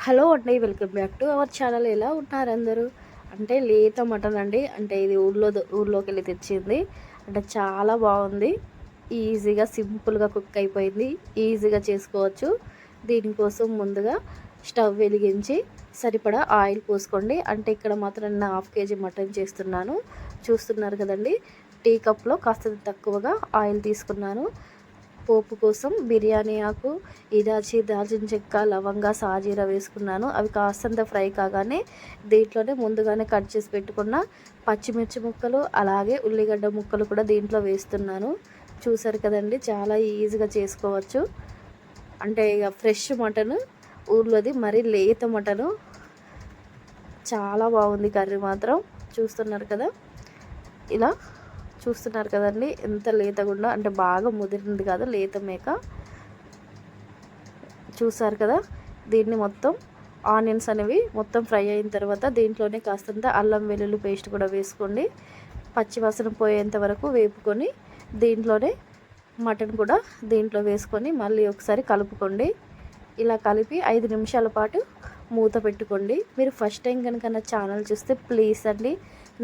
Hello అండి, welcome back to our channel. ఎలా ఉన్నారు అందరూ? అంటే లేత మటన్ అండి. అంటే ఇది ఊర్లోకి వెళ్ళి తెచ్చింది. అంటే చాలా బాగుంది. ఈజీగా సింపుల్గా కుక్ అయిపోయింది. ఈజీగా చేసుకోవచ్చు. దీనికోసం ముందుగా స్టవ్ వెలిగించి సరిపడా ఆయిల్ పోసుకోండి. అంటే ఇక్కడ మాత్రం నేను 1/2 kg మటన్ చేస్తున్నాను. చూస్తున్నారు కదండి. టీ కప్లో కాస్త తక్కువగా ఆయిల్ తీసుకున్నాను. పోపు కోసం బిర్యానీ ఆకు, ఇలాచి, దాల్చిన చెక్క, లవంగా, సాజీర వేసుకున్నాను. అవి కాస్తంత ఫ్రై కాగానే దీంట్లోనే ముందుగానే కట్ చేసి పెట్టుకున్న పచ్చిమిర్చి ముక్కలు, అలాగే ఉల్లిగడ్డ ముక్కలు కూడా దీంట్లో వేస్తున్నాను. చూసారు కదండి, చాలా ఈజీగా చేసుకోవచ్చు. అంటే ఇక ఫ్రెష్ మటన్, ఊర్లోది మరీ లేత మటను. చాలా బాగుంది కర్రీ మాత్రం. చూస్తున్నారు కదా, ఇలా చూస్తున్నారు కదండి ఎంత లేతగుండో. అంటే బాగా ముదిరింది కాదు, లేత మేక. చూసారు కదా, దీన్ని మొత్తం ఆనియన్స్ అనేవి మొత్తం ఫ్రై అయిన తర్వాత దీంట్లోనే కాస్తంత అల్లం వెల్లుల్లి పేస్ట్ కూడా వేసుకోండి. పచ్చివాసన పోయేంత వరకు వేపుకొని దీంట్లోనే మటన్ కూడా దీంట్లో వేసుకొని మళ్ళీ ఒకసారి కలుపుకోండి. ఇలా కలిపి 5 నిమిషాల పాటు మూత పెట్టుకోండి. మీరు ఫస్ట్ టైం కనుక నా ఛానల్ చూస్తే ప్లీజ్ అండి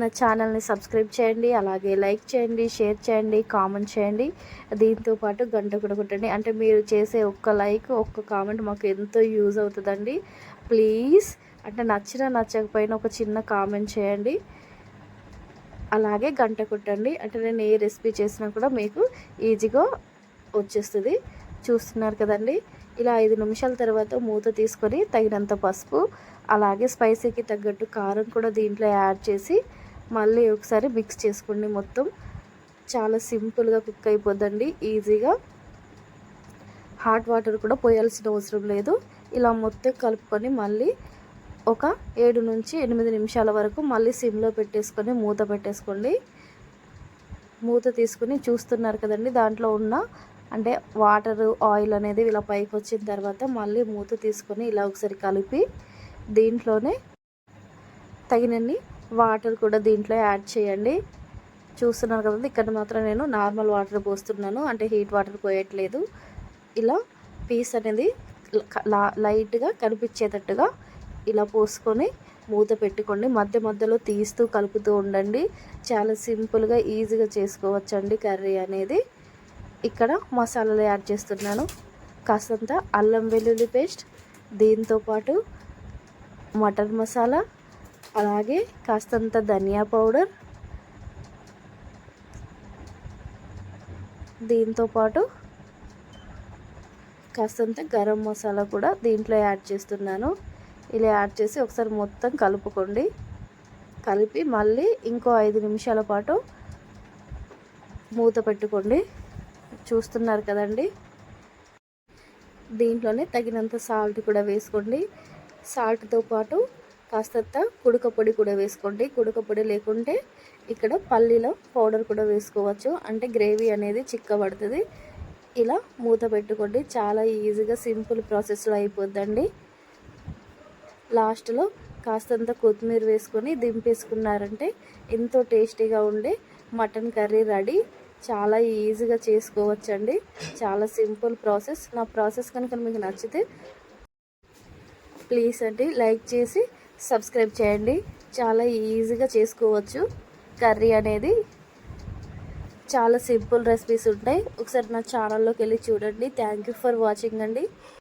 నా ఛానల్ని సబ్స్క్రైబ్ చేయండి, అలాగే లైక్ చేయండి, షేర్ చేయండి, కామెంట్ చేయండి. దీంతోపాటు గంట కూడా కొట్టండి. అంటే మీరు చేసే ఒక్క లైక్, ఒక్క కామెంట్ మాకు ఎంతో యూజ్ అవుతుందండి. ప్లీజ్, అంటే నచ్చినా నచ్చకపోయినా ఒక చిన్న కామెంట్ చేయండి, అలాగే గంట కొట్టండి. అంటే నేను ఏ రెసిపీ చేసినా కూడా మీకు ఈజీగా వచ్చేస్తుంది. చూస్తున్నారు కదండి, ఇలా 5 నిమిషాల తర్వాత మూత తీసుకొని తగినంత పసుపు, అలాగే స్పైసీకి తగ్గట్టు కారం కూడా దీంట్లో యాడ్ చేసి మళ్ళీ ఒకసారి మిక్స్ చేసుకోండి. మొత్తం చాలా సింపుల్గా కుక్ అయిపోద్దండి ఈజీగా. హాట్ వాటర్ కూడా పోయాల్సిన అవసరం లేదు. ఇలా మొత్తం కలుపుకొని మళ్ళీ ఒక 7 నుంచి 8 నిమిషాల వరకు మళ్ళీ సిమ్లో పెట్టేసుకొని మూత పెట్టేసుకోండి. మూత తీసుకుని చూస్తున్నారు కదండి, దాంట్లో ఉన్న అంటే వాటర్, ఆయిల్ అనేది ఇలా పైకి వచ్చిన తర్వాత మళ్ళీ మూత తీసుకొని ఇలా ఒకసారి కలిపి దీంట్లోనే తగినన్ని వాటర్ కూడా దీంట్లో యాడ్ చేయండి. చూస్తున్నారు కదండి, ఇక్కడ మాత్రం నేను నార్మల్ వాటర్ పోస్తున్నాను, అంటే హీట్ వాటర్ పోయట్లేదు. ఇలా పీస్ అనేది లైట్గా కనిపించేటట్టుగా ఇలా పోసుకొని మూత పెట్టుకోండి. మధ్య మధ్యలో తీస్తూ కలుపుతూ ఉండండి. చాలా సింపుల్గా ఈజీగా చేసుకోవచ్చండి కర్రీ అనేది. ఇక్కడ మసాలాలు యాడ్ చేస్తున్నాను. కాస్తంత అల్లం వెల్లుల్లి పేస్ట్, దీంతోపాటు మటన్ మసాలా, అలాగే కాస్తంత ధనియా పౌడర్, దీంతోపాటు కాస్తంత గరం మసాలా కూడా దీంట్లో యాడ్ చేస్తున్నాను. ఇలా యాడ్ చేసి ఒకసారి మొత్తం కలుపుకోండి. కలిపి మళ్ళీ ఇంకో 5 నిమిషాల పాటు మూత పెట్టుకోండి. చూస్తున్నారు కదండి, దీంట్లోనే తగినంత సాల్ట్ కూడా వేసుకోండి. సాల్ట్తో పాటు కాస్తంత కుడక పొడి కూడా వేసుకోండి. కుడక పొడి లేకుంటే ఇక్కడ పల్లీల పౌడర్ కూడా వేసుకోవచ్చు, అంటే గ్రేవీ అనేది చిక్కబడుతుంది. ఇలా మూత పెట్టుకోండి. చాలా ఈజీగా సింపుల్ ప్రాసెస్లో అయిపోద్దండి. లాస్ట్లో కాస్తంత కొత్తిమీర వేసుకొని దింపేసుకున్నారంటే ఎంతో టేస్టీగా ఉండే మటన్ కర్రీ రెడీ. చాలా ఈజీగా చేసుకోవచ్చండి. చాలా సింపుల్ ప్రాసెస్. నా ప్రాసెస్ కనుక మీకు నచ్చితే ప్లీజ్ అండి లైక్ చేసి సబ్స్క్రైబ్ చేయండి. చాలా ఈజీగా చేసుకోవచ్చు కర్రీ అనేది. చాలా సింపుల్ రెసిపీస్ ఉంటాయి. ఒకసారి నా ఛానల్లోకి వెళ్ళి చూడండి. థ్యాంక్ యూ ఫర్ వాచింగ్ అండి.